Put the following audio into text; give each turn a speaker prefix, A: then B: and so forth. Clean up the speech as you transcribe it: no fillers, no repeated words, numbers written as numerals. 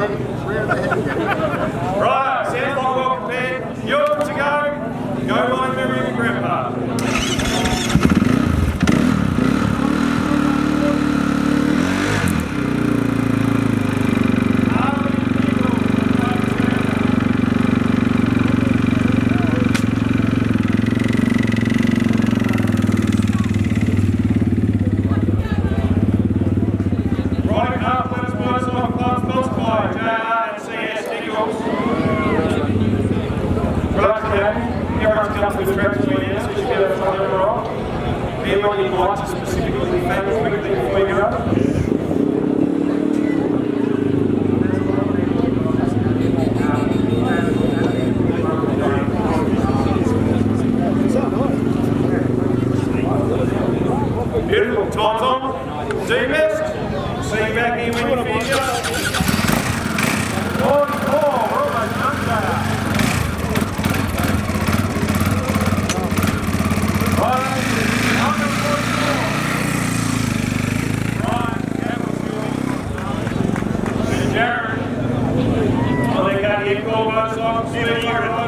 A: Right, sounds like well prepared. You're good to go. Go line memory of your grandpa. Right up, let us boys on class multiply. Jaron and CS Nicholls. Right, okay. Everyone's come to the track between us, so you get a front and right. Anyone you'd like to specifically thank quickly before you go? Beautiful. Time's on. See you best. See you back here when you finish up. 44. We're almost done there. Right. Under 44. Right. Jaron. I'll let that here call both sides.